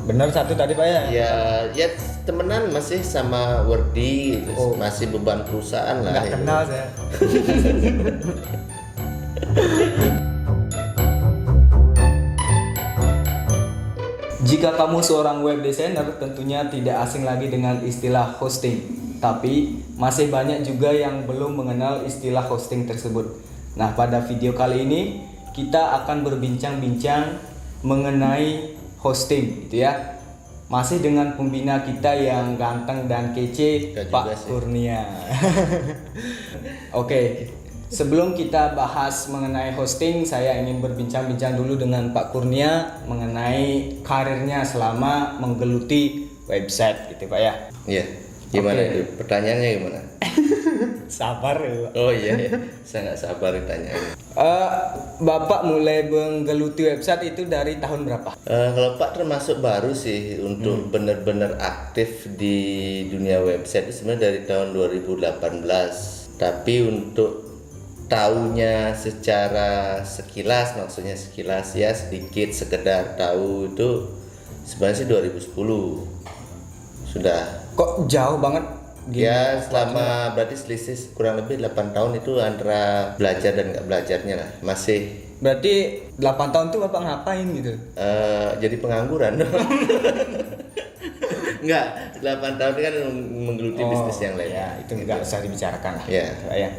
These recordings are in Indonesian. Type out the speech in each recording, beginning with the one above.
Benar satu tadi Pak ya? Ya temenan masih sama Wordy, Oh. masih beban perusahaan lah. Nggak ya. kenal saya. Jika kamu seorang web designer, tentunya tidak asing lagi dengan istilah hosting. Tapi masih banyak juga yang belum mengenal istilah hosting tersebut. Nah, pada video kali ini kita akan berbincang-bincang mengenai hosting, gitu ya. Masih dengan pembina kita yang ganteng dan kece, Enggak juga Pak sih. Kurnia. Oke, sebelum kita bahas mengenai hosting, saya ingin berbincang-bincang dulu dengan Pak Kurnia mengenai karirnya selama menggeluti website, gitu Pak ya. Iya. Gimana Oke. itu? Pertanyaannya gimana? Sabar ya, Pak. Oh iya, ya. Saya nggak sabar ditanyain. Bapak mulai menggeluti website itu dari tahun berapa? Kalau Pak termasuk baru sih untuk benar-benar aktif di dunia website itu sebenarnya dari tahun 2018. Tapi untuk taunya secara sekilas, maksudnya sekilas ya sedikit sekedar tahu itu sebenarnya sih 2010 sudah. Kok jauh banget? Gini? Ya selama berarti selisih kurang lebih 8 tahun itu antara belajar dan nggak belajarnya lah. Masih Berarti 8 tahun tuh Bapak ngapain gitu? jadi pengangguran. Enggak, 8 tahun itu kan menggeluti bisnis yang lain. Ya, itu nggak usah dibicarakan lah. Ya. Pak ya.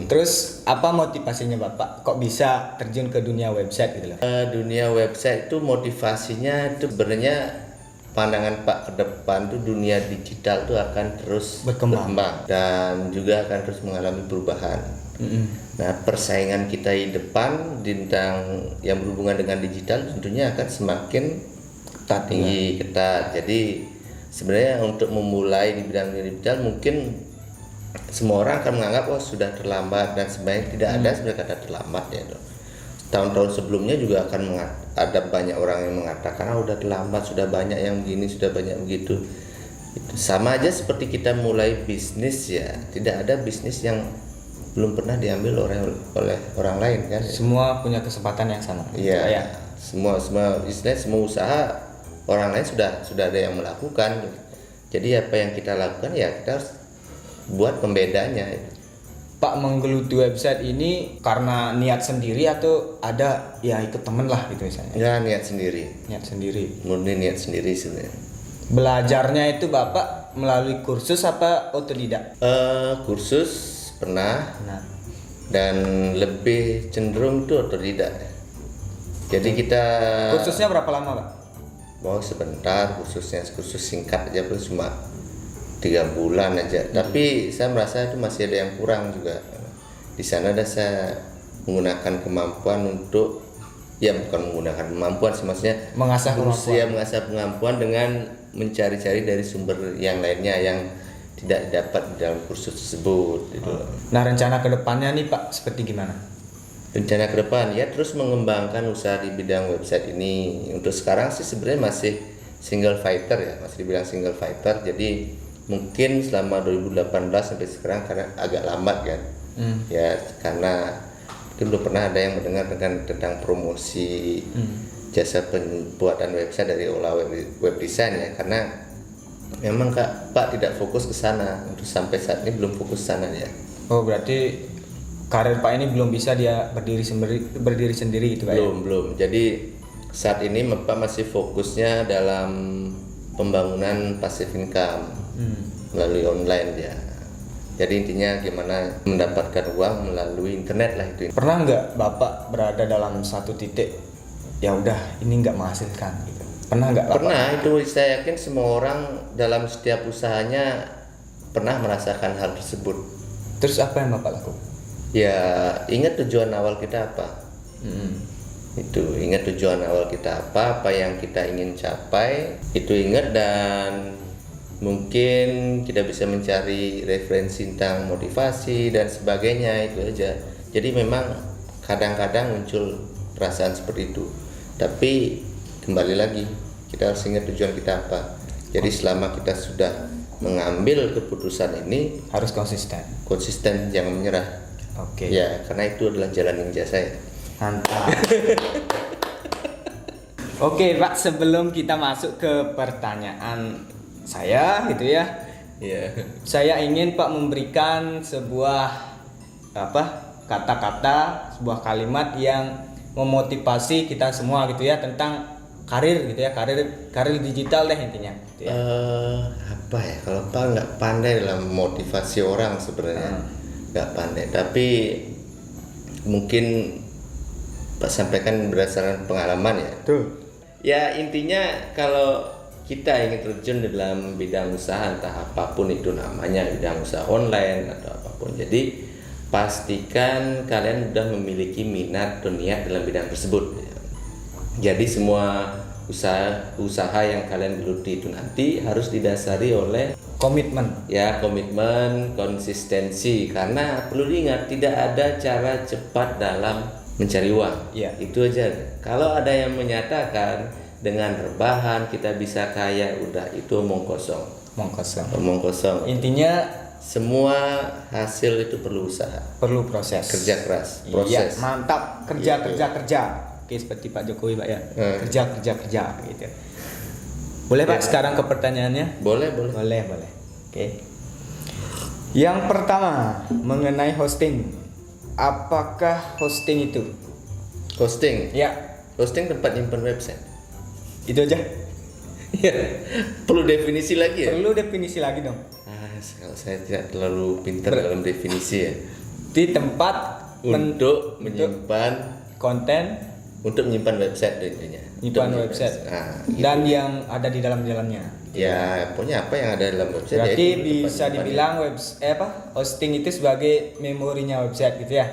Terus apa motivasinya Bapak? Kok bisa terjun ke dunia website gitu loh? Dunia website itu motivasinya itu sebenarnya pandangan Pak ke depan tuh dunia digital tuh akan terus Berkembang. dan juga akan terus mengalami perubahan. Nah, persaingan kita di depan tentang yang berhubungan dengan digital tentunya akan semakin tinggi, ketat. Jadi sebenarnya untuk memulai di bidang digital mungkin semua orang akan menganggap sudah terlambat, dan sebenarnya tidak ada sebenarnya kata terlambat ya. Tahun-tahun sebelumnya juga akan ada banyak orang yang mengatakan udah terlambat, sudah banyak yang begini, sudah banyak begitu. Itu sama aja seperti kita mulai bisnis ya, tidak ada bisnis yang belum pernah diambil oleh orang lain kan. Semua punya kesempatan yang sama. gitu, Pak Iya, ya. semua bisnis, semua usaha orang lain sudah ada yang melakukan. Jadi apa yang kita lakukan ya kita harus buat pembedanya. Pak menggeluti website ini karena niat sendiri atau ada ya ikut temen lah gitu misalnya? Ya niat sendiri, Niat sendiri. murni niat sendiri sebenarnya. Belajarnya itu Bapak melalui kursus apa otodidak? Kursus pernah, Nah, dan lebih cenderung itu otodidak. Jadi kita kursusnya berapa lama Pak? mau sebentar, kursus singkat aja cuma 3 bulan aja. Tapi saya merasa itu masih ada yang kurang juga. Di sana ada saya menggunakan kemampuan untuk bukan menggunakan kemampuan sih, maksudnya Mengasah kemampuan. ya mengasah kemampuan dengan mencari-cari dari sumber yang lainnya yang tidak dapat di dalam kursus tersebut gitu. Nah, rencana kedepannya nih Pak seperti gimana? Rencana ke depan ya terus mengembangkan usaha di bidang website ini. Untuk sekarang sih sebenarnya masih single fighter ya, masih dibilang single fighter. Jadi mungkin selama 2018 sampai sekarang karena agak lambat kan. Ya karena mungkin belum pernah ada yang mendengar tentang promosi jasa pembuatan website dari Ola web design ya, karena memang Pak tidak fokus ke sana. Untuk sampai saat ini belum fokus ke sana ya. Oh, berarti karir Pak ini belum bisa dia berdiri sendiri gitu Pak ya? Belum. Jadi saat ini Pak masih fokusnya dalam pembangunan passive income melalui online ya. Jadi intinya gimana mendapatkan uang melalui internet lah itu. Pernah nggak Bapak berada dalam satu titik ya udah ini nggak menghasilkan gitu? Pernah nggak Bapak? Pernah, itu saya yakin semua orang dalam setiap usahanya pernah merasakan hal tersebut. Terus apa yang Bapak lakukan? Ya ingat tujuan awal kita apa. Itu ingat tujuan awal kita apa yang kita ingin capai, itu ingat, dan mungkin kita bisa mencari referensi tentang motivasi dan sebagainya, itu aja. Jadi memang kadang-kadang muncul perasaan seperti itu, tapi kembali lagi kita harus ingat tujuan kita apa. Jadi selama kita sudah mengambil keputusan ini Harus konsisten. jangan menyerah. Oke. Ya karena itu adalah jalan ninja saya. Mantap. Oke Pak, sebelum kita masuk ke pertanyaan saya gitu ya, Iya. saya ingin Pak memberikan sebuah kata-kata, sebuah kalimat yang memotivasi kita semua gitu ya tentang karir gitu ya, karir digital deh intinya gitu ya. Apa ya, kalau Pak nggak pandai dalam motivasi orang sebenarnya, nggak pandai, tapi mungkin Pak sampaikan berdasarkan pengalaman ya. Tuh. Ya intinya kalau kita ingin terjun dalam bidang usaha, entah apapun itu namanya, bidang usaha online atau apapun, jadi pastikan kalian sudah memiliki minat dan niat dalam bidang tersebut. Jadi semua usaha yang kalian geluti itu nanti harus didasari oleh Komitmen. komitmen, konsistensi, karena perlu diingat tidak ada cara cepat dalam mencari uang. Iya. Itu aja. Kalau ada yang menyatakan dengan rebahan kita bisa kaya, udah itu omong kosong. Omong kosong. Intinya Semua hasil itu perlu usaha, perlu proses. kerja keras, Iya, proses. mantap. Gitu. Kerja. Oke, seperti Pak Jokowi Pak ya. Hmm. Kerja gitu. Boleh Pak Ya. sekarang ke pertanyaannya? Boleh. Boleh. Oke. Yang pertama mengenai hosting. Apakah hosting itu? Hosting. Ya, Hosting tempat nyimpan website. itu aja. Ya, perlu definisi lagi ya? Perlu definisi lagi dong. Kalau saya tidak terlalu pintar dalam definisi ya. Di tempat Untuk menyimpan konten website intinya. nyimpan Untuk website. gitu. Dan yang ada di dalamnya. Ya, pokoknya apa yang ada dalam website. Berarti yaitu tempat bisa menyimpannya. dibilang hosting itu sebagai memorinya website gitu ya.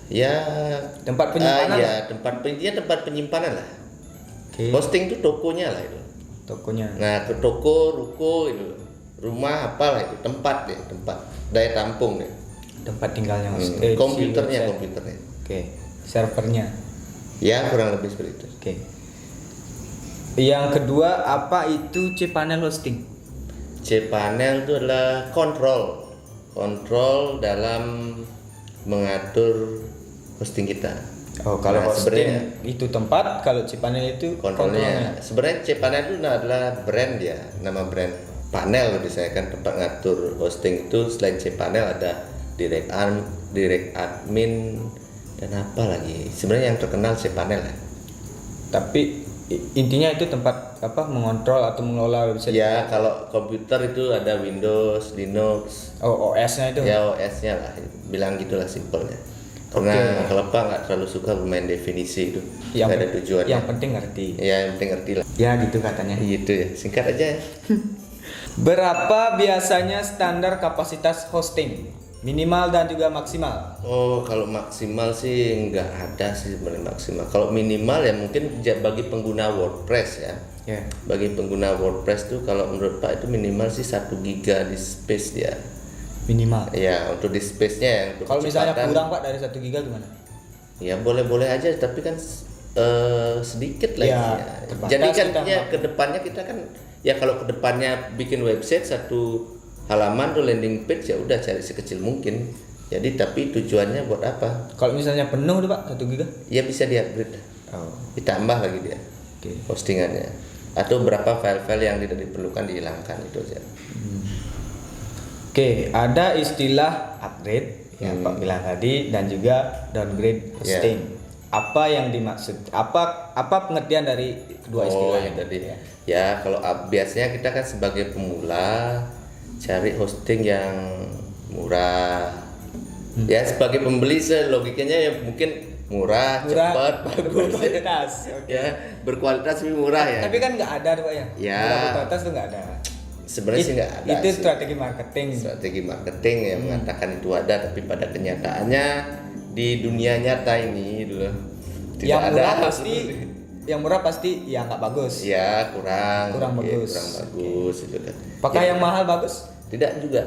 Ya, Tempat penyimpanan ya lah. tempat penyimpanan lah. Oke. Hosting itu tokonya lah itu. Tokonya. Nah, ke toko, ruko itu, rumah apalah itu, tempat daya tampung deh. Tempat tinggalnya Komputernya. Oke. Servernya. Ya, kurang lebih seperti itu. Oke. Yang kedua, apa itu cPanel hosting? cPanel itu adalah kontrol dalam mengatur hosting kita. Oh, kalau Nah, hosting sebenarnya itu tempat, kalau cPanel itu kontrolnya. Sebenarnya cPanel itu adalah brand ya, nama brand panel lebih saya kan tempat ngatur hosting itu. Selain cPanel ada direct admin dan apa lagi. Sebenarnya yang terkenal cPanel ya. Tapi intinya itu tempat mengontrol atau mengelola website. Ya, kalau komputer itu ada Windows, Linux, Oh, OS-nya itu. ya OS-nya lah, bilang gitulah simpelnya. Karena kalau Pak nggak terlalu suka bermain definisi itu, nggak ada tujuannya. Yang penting ngerti. Ya, yang penting ngerti lah. Ya gitu katanya. Gitu ya, singkat aja. Berapa biasanya standar kapasitas hosting? Minimal dan juga maksimal. Oh, kalau maksimal sih nggak ada sih sebenarnya maksimal. Kalau minimal ya mungkin bagi pengguna WordPress ya. Ya. Bagi pengguna WordPress tuh kalau menurut Pak itu minimal sih 1 giga di space dia. Minimal. Ya, untuk di space-nya ya. Untuk Kalau misalnya kecepatan, kurang Pak dari 1 giga gimana? ya boleh-boleh aja, tapi kan sedikit lah Ya, isinya. terbatas Jadi kan kita, ya Pak. kedepannya kita kan ya kalau kedepannya bikin website satu halaman tuh landing page ya udah cari sekecil mungkin. Jadi tapi tujuannya buat apa? Kalau misalnya penuh tuh Pak 1 giga? Ya bisa di-upgrade, Oh. ditambah lagi dia Oke. postingannya. Atau berapa file-file yang tidak diperlukan dihilangkan itu aja. Oke, ada istilah upgrade yang Pak bilang tadi dan juga downgrade hosting. Apa yang dimaksud? Apa pengertian dari kedua istilah ya ini? tadi. Ya kalau biasanya kita kan sebagai pemula cari hosting yang murah. Ya sebagai pembeli logikanya ya mungkin murah, cepat, bagus. berkualitas. Oke. Ya berkualitas tapi murah ya. Tapi kan nggak ada tuh Pak ya. Ya. Murah berkualitas tuh nggak ada. Sebenarnya sih nggak ada. Itu sih. strategi marketing. Strategi marketing yang mengatakan itu ada, tapi pada kenyataannya di dunia nyata ini dulu Yang tidak murah ada. pasti yang murah pasti ya nggak bagus. Ya kurang bagus. kurang bagus itu kan. Apakah Ya, yang mahal bagus? tidak juga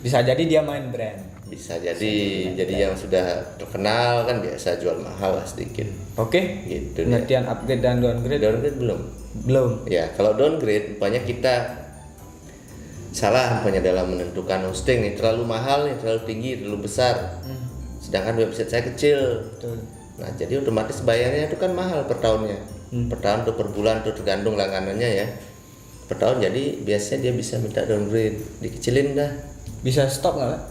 Bisa jadi dia main brand. bisa jadi yang sudah terkenal kan biasa jual mahal lah sedikit Oke. gitu. Pengertian upgrade dan downgrade Downgrade belum. ya. Kalau downgrade umpamanya kita salah umpamanya dalam menentukan hosting nih, terlalu mahal nih, terlalu tinggi, terlalu besar. Sedangkan website saya kecil. Betul. Nah, jadi otomatis bayarnya itu kan mahal per tahunnya. Per tahun atau per bulan, tuh tergantung langganannya ya. Per tahun, jadi biasanya dia bisa minta downgrade, dikecilin dah. Bisa stop nggak Pak?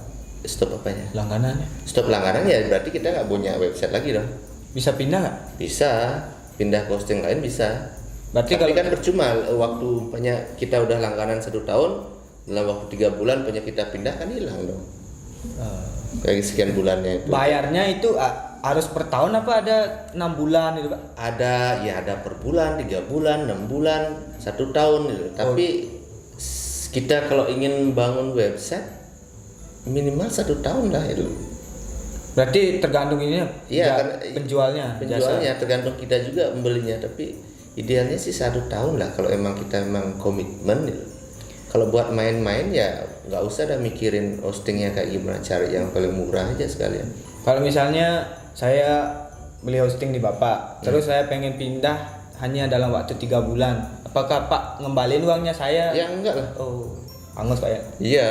Stop apanya? Langganannya? Stop langganan ya berarti kita nggak punya website lagi dong. Bisa pindah nggak? Bisa, pindah ke hosting lain bisa. Berarti Tapi kalau kan percuma waktu kita udah langganan 1 tahun, dalam waktu 3 bulan kita pindah kan hilang dong. Kayak sekian bulannya itu. bayarnya itu harus per tahun apa ada 6 bulan itu Pak? Ada per bulan, 3 bulan, 6 bulan, 1 tahun gitu. Tapi kita kalau ingin bangun website minimal 1 tahun lah itu. Berarti tergantung ini Iya, kan penjualnya penjualnya tergantung kita juga membelinya, tapi idealnya sih 1 tahun lah kalau emang kita emang komitmen gitu. Kalau buat main-main ya nggak usah dah mikirin hostingnya kayak gimana, cari yang paling murah aja sekalian. Kalau misalnya saya beli hosting di Bapak, terus saya pengen pindah hanya dalam waktu 3 bulan, apakah Pak ngembaliin uangnya saya? Ya enggak lah. Oh, angus Pak ya? Iya,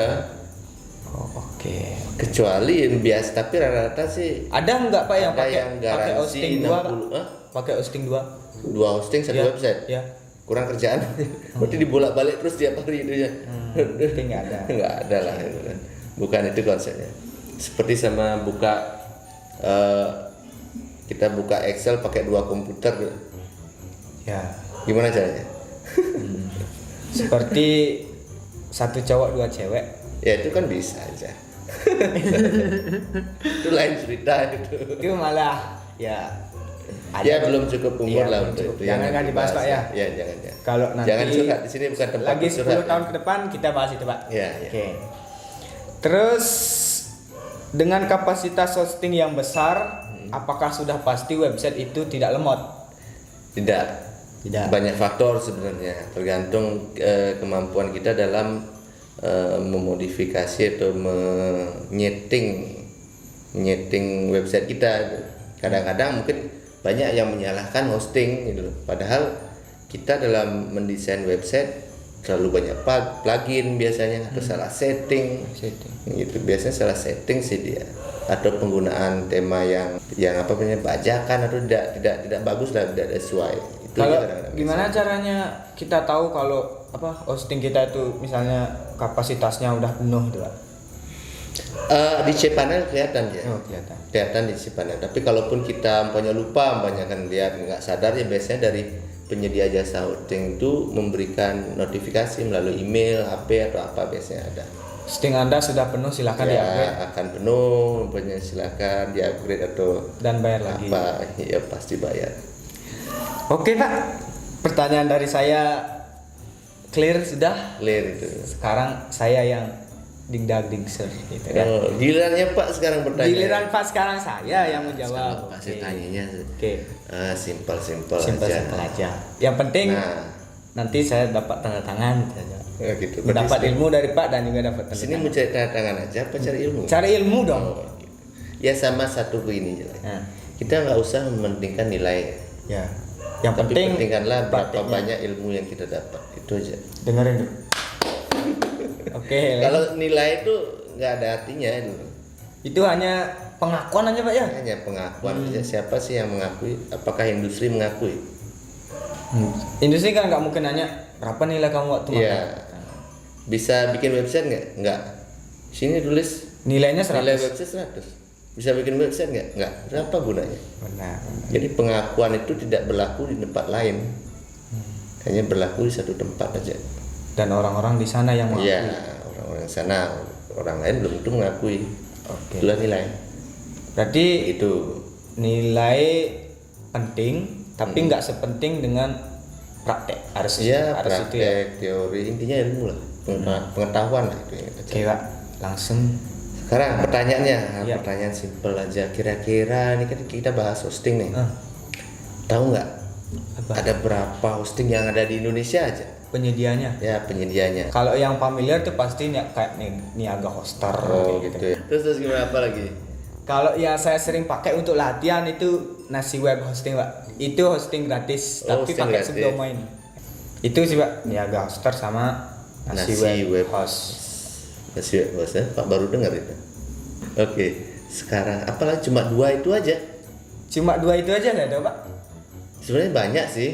Oh, oke. kecuali yang biasa, tapi rata-rata sih Ada nggak Pak yang ada pakai yang garansi hosting 2 Pak? 60, Pakai hosting 2? 2 hosting 1 Ya, website. Ya. Kurang kerjaan. Berarti dibolak-balik terus tiap hari itu ya. Berarti nggak ada. Nggak ada lah itu kan. Bukan itu konsepnya. Seperti sama kita buka Excel pakai 2 komputer gitu. Ya. Gimana caranya? Seperti 1 cowok 2 cewek. Ya itu kan bisa aja. Itu lain cerita itu. Itu malah ya ada. Ya belum cukup umur Iya, lah belum untuk cukup. itu. Jangan Yang kan dibahas, Pak, ya? Ya jangan. Kalau nanti Jangan curhat di sini, bukan tempat lagi 10 curhat. tahun ke depan kita bahas itu Pak. Ya. Oke. Terus dengan kapasitas hosting yang besar, apakah sudah pasti website itu tidak lemot? Tidak. Tidak. Banyak faktor sebenarnya, tergantung kemampuan kita dalam memodifikasi atau menyeting website kita. Kadang-kadang mungkin banyak yang menyalahkan hosting gitu loh. Padahal kita dalam mendesain website terlalu banyak plugin biasanya atau salah setting. Gitu. Biasanya salah setting sih dia, atau penggunaan tema yang bajakan atau tidak bagus lah, tidak sesuai. Itu Kalau kadang-kadang gimana caranya kita tahu kalau hosting kita itu misalnya kapasitasnya udah penuh tuh Pak? di cPanel kelihatan ya. Oh, Kelihatan di cPanel. Tapi kalaupun kita lupa, kan lihat nggak sadar ya, biasanya dari penyedia jasa hosting itu memberikan notifikasi melalui email, HP atau apa biasanya ada. Hosting Anda sudah penuh, silakan di-upgrade Akan penuh, punya silakan di-upgrade atau dan bayar lagi. ya pasti bayar. Oke Pak, pertanyaan dari saya clear sudah. Clear itu. Sekarang saya yang dingser gitu kan. Gilirannya Pak sekarang bertanya. Giliran Pak sekarang saya yang menjawab. Pasti tanyanya Oke. simpel Simpel aja. Yang penting nanti saya dapat tanda tangan saja. Ya gitu. Mendapat ilmu dari Pak dan juga dapat Di tanda sini tangan. mau cari tanda tangan aja apa cari ilmu? Cari ilmu dong. Gitu. Ya sama satu ini aja. Nah, Kita nggak usah mementingkan nilai. ya. Yang Tapi penting pentingkanlah berapa praktiknya. banyak ilmu yang kita dapat. Itu aja. Dengerin dulu. Oke. Kalau nilai itu nggak ada artinya itu. Itu hanya pengakuan aja Pak ya. Hanya pengakuan aja. Siapa sih yang mengakui? Apakah industri mengakui? Industri kan nggak mungkin nanya berapa nilai kamu waktu Iya. makan. Bisa bikin website nggak? Nggak. Sini tulis Nilainya nilai 100. website 100. Bisa bikin website nggak? Nggak. Berapa gunanya? Benar. Jadi pengakuan itu tidak berlaku di tempat lain. Hanya berlaku di satu tempat aja. Dan orang-orang di sana yang mengakui. Iya, orang-orang sana, orang lain belum tentu mengakui. Oke. Itulah nilai. Berarti Itu. nilai penting tapi nggak sepenting dengan praktek. Harus Ya, harus itu ya. praktek, teori, intinya ilmu lah, pengetahuan lah itu yang kita cari. Oke Pak, langsung Sekarang pertanyaannya, Iya. pertanyaan simpel aja. Kira-kira ini kan kita bahas hosting nih. Ah. Tahu nggak? Apa? Ada berapa hosting yang ada di Indonesia aja? penyedianya. Ya penyedianya. Kalau yang familiar tuh pasti kayak Niaga Hoster Oh kayak gitu ya. Terus gimana apa lagi? Kalau yang saya sering pakai untuk latihan itu Nasi Web Hosting Pak. Itu hosting gratis Oh, tapi hosting pakai gratis. subdomain. Itu sih Pak, Niaga Hoster sama Nasi, Web Host. Nasi Web Host ya? Pak baru dengar itu. Oke. Sekarang apalagi cuma 2 itu aja? Cuma 2 itu aja nggak ada Pak? Sebenarnya banyak sih.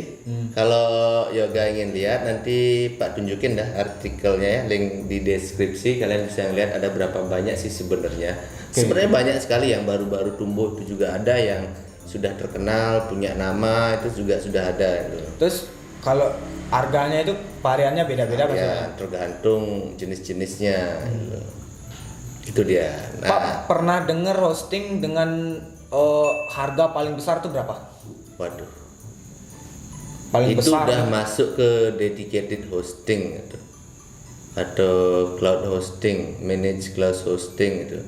Kalau Yoga ingin lihat nanti Pak tunjukin dah artikelnya ya, link di deskripsi, kalian bisa lihat ada berapa banyak sih sebenarnya. Sebenarnya banyak sekali yang baru-baru tumbuh, itu juga ada yang sudah terkenal, punya nama, itu juga sudah ada gitu. Terus kalau harganya itu variannya beda-beda Pak? Ya, tergantung jenis-jenisnya gitu. Itu dia. Pak pernah dengar hosting dengan harga paling besar tuh berapa? Waduh. Paling Itu besar udah masuk ke dedicated hosting gitu. Atau cloud hosting, managed cloud hosting itu.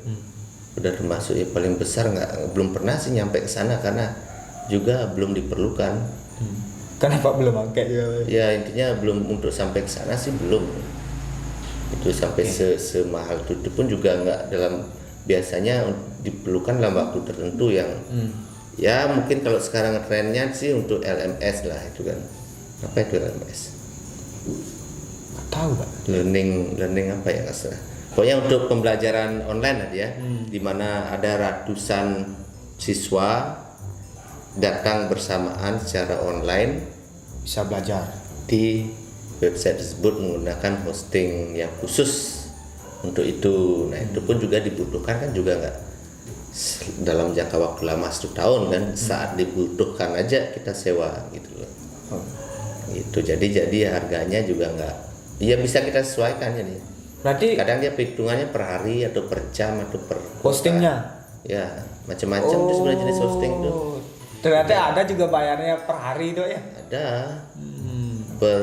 Udah termasuk ya paling besar, belum pernah sih nyampe ke sana karena juga belum diperlukan. Kenapa belum pakai juga? Ya intinya belum, untuk sampai ke sana sih belum. Itu sampai semahal itu pun juga nggak dalam, biasanya diperlukan dalam waktu tertentu yang ya mungkin kalau sekarang trennya sih untuk LMS lah itu kan. Apa itu LMS? Nggak tahu Pak. Learning apa ya nggak salah. Pokoknya untuk pembelajaran online lah ya, di mana ada ratusan siswa datang bersamaan secara online Bisa belajar di website tersebut menggunakan hosting yang khusus untuk itu. Nah itu pun juga dibutuhkan kan juga nggak dalam jangka waktu lama 1 tahun kan, saat dibutuhkan aja kita sewa gitu loh. Itu jadi harganya juga nggak, ya bisa kita sesuaikan jadi. Berarti Kadang dia perhitungannya per hari atau per jam atau per hostingnya? Ya macam-macam itu sebenarnya jenis hosting tuh. Ternyata ada juga bayarnya per hari itu ya? Ada per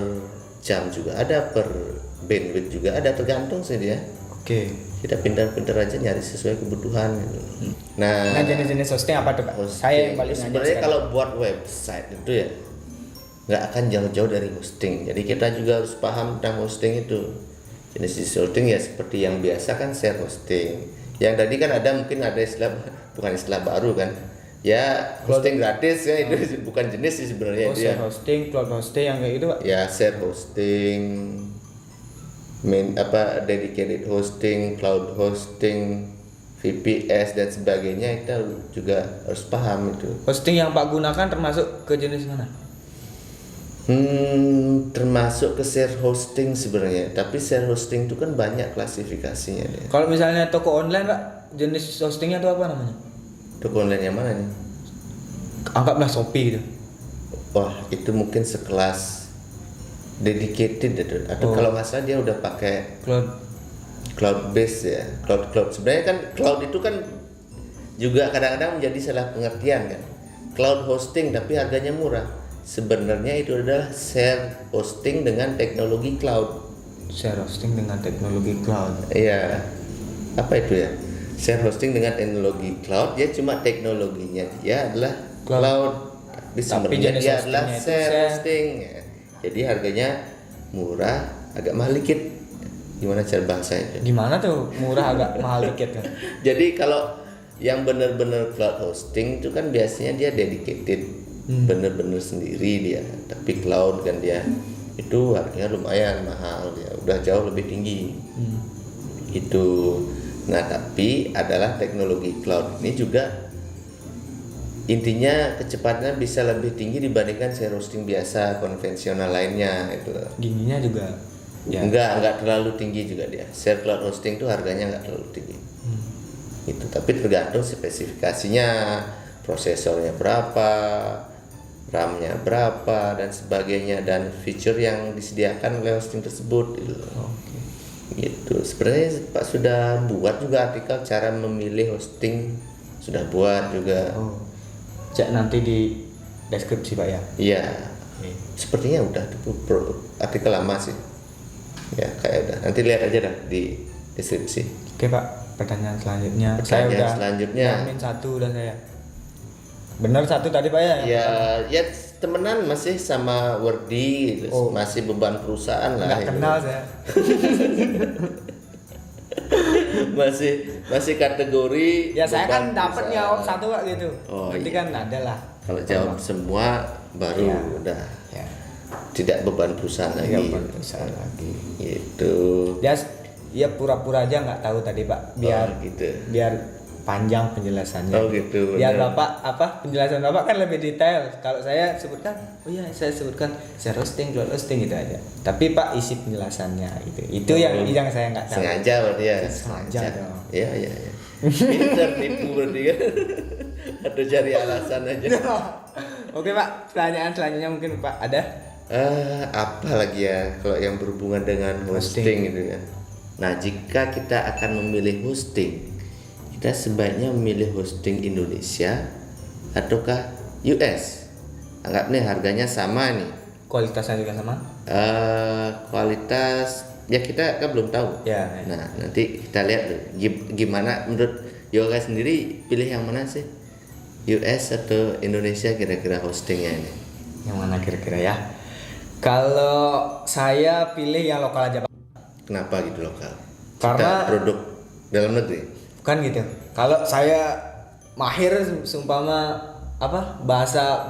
jam juga ada, per bandwidth juga ada, tergantung sih dia. Oke. Kita pintar-pintar aja nyari sesuai kebutuhan gitu. Nah jenis-jenis hosting apa tuh Pak? Saya yang paling nanya sebenarnya sekarang. kalau buat website itu ya nggak akan jauh-jauh dari hosting. Jadi kita juga harus paham tentang hosting itu. Jenis hosting ya seperti yang biasa kan share hosting. Yang tadi kan ada mungkin ada istilah, bukan istilah baru kan. Ya hosting gratis ya, itu bukan jenis sih sebenarnya itu ya. Share hosting, cloud hosting yang kayak gitu Pak? Ya share hosting, dedicated hosting, cloud hosting, VPS dan sebagainya, kita juga harus paham itu. Hosting yang Pak gunakan termasuk ke jenis mana? Termasuk ke share hosting sebenarnya, tapi share hosting itu kan banyak klasifikasinya deh. Kalau misalnya toko online Pak, jenis hostingnya itu apa namanya? Toko online yang mana nih? Anggaplah Shopee gitu. Wah itu mungkin sekelas dedicated itu. Atau kalau nggak salah dia udah pakai cloud base ya, cloud. Sebenarnya kan cloud itu kan juga kadang-kadang menjadi salah pengertian kan. Cloud hosting tapi harganya murah. Sebenarnya itu adalah share hosting dengan teknologi cloud. Share hosting dengan teknologi cloud. Iya. Apa itu ya? Share hosting dengan teknologi cloud, dia cuma teknologinya dia adalah cloud. Tapi sebenarnya dia adalah share hosting. Ya. Jadi harganya murah, agak mahal dikit. Gimana cara bahasanya? Gimana tuh murah agak mahal dikit kan? Jadi kalau yang benar-benar cloud hosting itu kan biasanya dia dedicated, benar-benar sendiri dia. Tapi cloud kan dia itu harganya lumayan mahal, ya udah jauh lebih tinggi. Itu. Nah tapi adalah teknologi cloud ini juga intinya kecepatannya bisa lebih tinggi dibandingkan share hosting biasa konvensional lainnya itu. Tingginya juga ya. Enggak terlalu tinggi juga dia. Share cloud hosting itu harganya enggak terlalu tinggi. Itu tapi tergantung spesifikasinya, prosesornya berapa, RAM-nya berapa dan sebagainya, dan fitur yang disediakan oleh hosting tersebut gitu. Gitu. Sebenarnya Pak sudah buat juga artikel cara memilih hosting, sudah buat juga. Cek nanti di deskripsi Pak ya. Iya. Sepertinya udah artikel lama sih. Ya kayak udah. Nanti lihat aja dah di deskripsi. Oke Pak, pertanyaan selanjutnya. Pertanyaan saya udah selanjutnya. Yamin satu udah saya. Benar satu tadi Pak ya? Ya temenan masih sama Wordy, masih beban perusahaan lah. Nggak kenal saya. masih kategori. Ya saya kan beban dapat perusahaan. jawab satu Pak gitu. Oh, Berarti iya. kan ada lah. Kalau jawab semua baru Iya. udah Ya. tidak beban perusahaan lagi. Beban perusahaan lagi. Gitu. Ya pura-pura aja nggak tahu tadi Pak. Biar gitu. biar panjang penjelasannya. Oh gitu. Ya benar. Bapak penjelasan Bapak kan lebih detail. Kalau saya sebutkan, saya sebutkan share hosting, cloud hosting gitu aja. Tapi Pak isi penjelasannya itu. Itu yang saya nggak tahu. Sengaja berarti ya. Sengaja dong. Iya. Pinter tipu berarti kan. Atau cari alasan aja. Oke Pak, pertanyaan selanjutnya mungkin Pak ada? Apa lagi ya kalau yang berhubungan dengan hosting gitu kan. Nah, jika kita akan memilih hosting, kita sebaiknya memilih hosting Indonesia ataukah US? Anggap nih harganya sama nih. Kualitasnya juga sama? Kualitas ya kita kan belum tahu. Ya. Nah, nanti kita lihat tuh, gimana menurut Yoga sendiri, pilih yang mana sih? US atau Indonesia kira-kira hostingnya ini? Yang mana kira-kira ya? Kalau saya pilih yang lokal aja Pak. Kenapa gitu lokal? Karena- Kita produk dalam negeri. Bukan gitu. Kalau saya mahir seumpama bahasa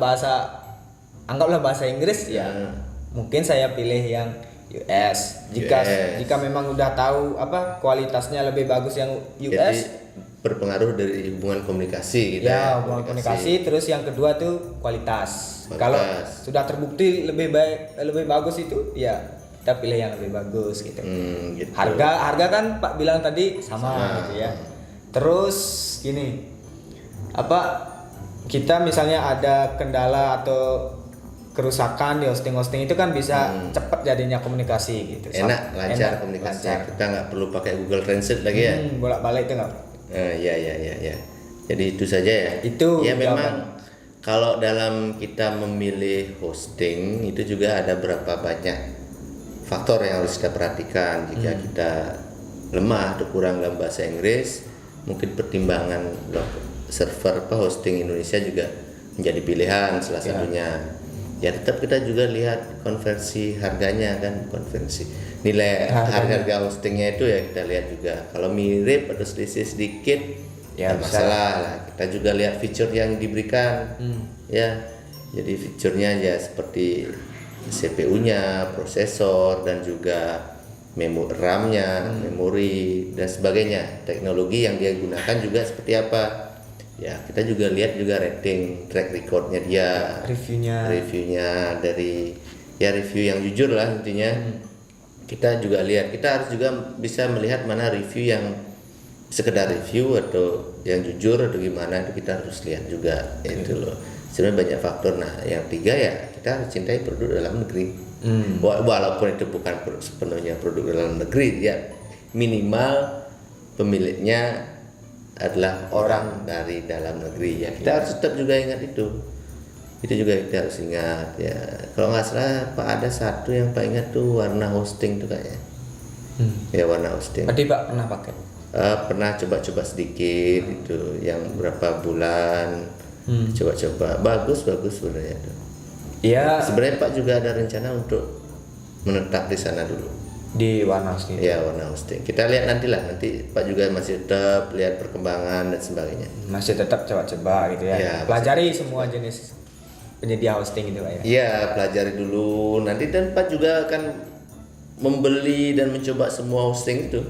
anggaplah bahasa Inggris ya. Mungkin saya pilih yang US. Jika US. memang udah tahu kualitasnya lebih bagus yang Jadi US. berpengaruh dari hubungan komunikasi gitu Ya, hubungan komunikasi. Terus yang kedua tuh kualitas. Kualitas. Kalau sudah terbukti lebih bagus itu, ya kita pilih yang lebih bagus gitu. Gitu. Harga kan Pak bilang tadi sama gitu ya. Terus gini, kita misalnya ada kendala atau kerusakan di hosting itu kan bisa cepat jadinya komunikasi gitu. Enak, lancar komunikasi. lancar. Kita nggak perlu pakai Google Translate lagi ya. Bolak-balik itu nggak? Iya. Jadi itu saja ya. Itu ya memang jawaban. kalau dalam kita memilih hosting itu juga ada berapa banyak faktor yang harus kita perhatikan. Jika kita lemah atau kurang dalam bahasa Inggris, mungkin pertimbangan server hosting Indonesia juga menjadi pilihan salah satunya. Ya tetap kita juga lihat konversi harganya kan, konversi nilai harga hostingnya itu ya kita lihat juga. Kalau mirip atau selisih sedikit ya masalah lah. Kita juga lihat fitur yang diberikan ya. Jadi fiturnya ya seperti CPU-nya, prosesor dan juga RAM-nya, memori dan sebagainya. Teknologi yang dia gunakan juga seperti apa. Ya, kita juga lihat juga rating, track recordnya dia, reviewnya dari review yang jujur lah intinya. Kita juga lihat, kita harus juga bisa melihat mana review yang sekedar review atau yang jujur atau gimana, itu kita harus lihat juga. Itu loh. Sebenarnya banyak faktor. Nah, yang tiga ya kita harus cintai produk dalam negeri. Walaupun itu bukan sepenuhnya produk dalam negeri, ya minimal pemiliknya adalah orang dari dalam negeri ya. Kita harus tetap juga ingat itu juga kita harus ingat ya. Kalau nggak salah Pak ada satu yang Pak ingat tuh warna hosting tuh kayaknya. Ya warna hosting. Tadi Pak pernah pakai? Pernah coba-coba sedikit itu yang berapa bulan coba-coba bagus sebenarnya tuh. Iya. Sebenarnya Pak juga ada rencana untuk menetap di sana dulu. Di warna hosting. Ya warna hosting. Kita lihat nanti Pak juga masih tetap lihat perkembangan dan sebagainya. Masih tetap coba-coba gitu ya. Ya, pelajari semua jenis penyedia hosting gitu Pak ya. Iya, pelajari dulu. Nanti dan Pak juga akan membeli dan mencoba semua hosting itu.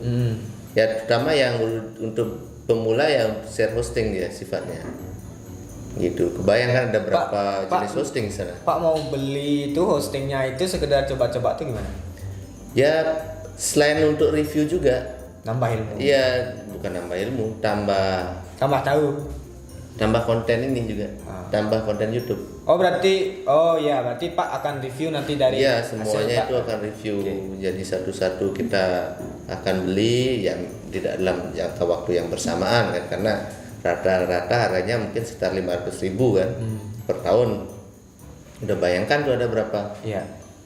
Ya terutama yang untuk pemula yang share hosting dia sifatnya. Gitu. Kebayangkan ada berapa jenis hosting di sana. Pak mau beli itu hostingnya itu sekedar coba-coba itu gimana? Ya selain untuk review juga. Nambah ilmu. Iya, bukan nambah ilmu, Tambah tahu. tambah konten ini juga. Tambah konten YouTube. Berarti Pak akan review nanti dari Iya, semuanya itu akan review. Jadi satu-satu kita akan beli yang tidak dalam jangka waktu yang bersamaan kan, karena rata-rata harganya mungkin sekitar 500.000 kan per tahun. Udah bayangkan tuh ada berapa? Iya.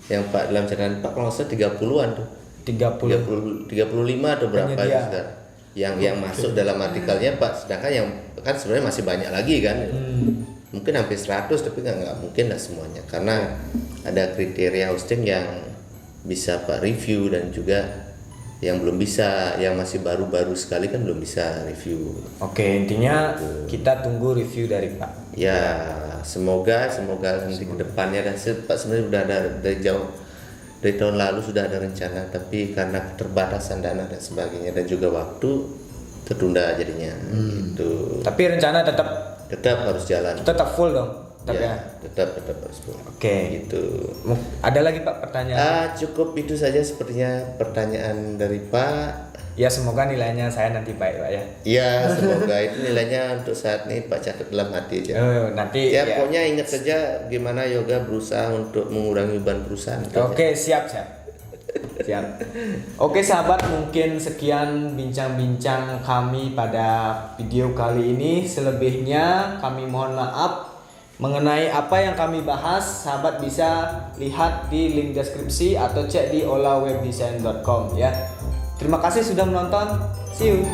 Yang Pak dalam catatan Pak kalau nggak salah 30-an tuh. 35 atau berapa itu sekarang. Yang masuk dalam artikelnya Pak, sedangkan yang kan sebenarnya masih banyak lagi kan. Mungkin hampir 100 tapi nggak mungkin lah semuanya, karena ada kriteria hosting yang bisa Pak review dan juga yang belum bisa, yang masih baru-baru sekali kan belum bisa review. Oke, intinya kita tunggu review dari Pak. Ya, semoga nanti ke depannya. Dan Pak sebenarnya sudah ada dari tahun lalu sudah ada rencana, tapi karena keterbatasan dana dan sebagainya dan juga waktu, tertunda jadinya gitu. Tapi rencana tetap Harus jalan. full dong. Tapi ya. Tetap harus full. Oke. Gitu. Ada lagi Pak pertanyaan? Cukup itu saja sepertinya pertanyaan dari Pak. Ya semoga nilainya saya nanti baik Pak ya. Ya semoga itu nilainya untuk saat ini Pak catat dalam hati aja. Nanti Ya pokoknya ingat saja gimana yoga berusaha untuk mengurangi beban perusahaan. Oke, siap. Oke sahabat, mungkin sekian bincang-bincang kami pada video kali ini. Selebihnya kami mohon maaf. Mengenai apa yang kami bahas, sahabat bisa lihat di link deskripsi atau cek di olawebdesign.com ya. Terima kasih sudah menonton. See you.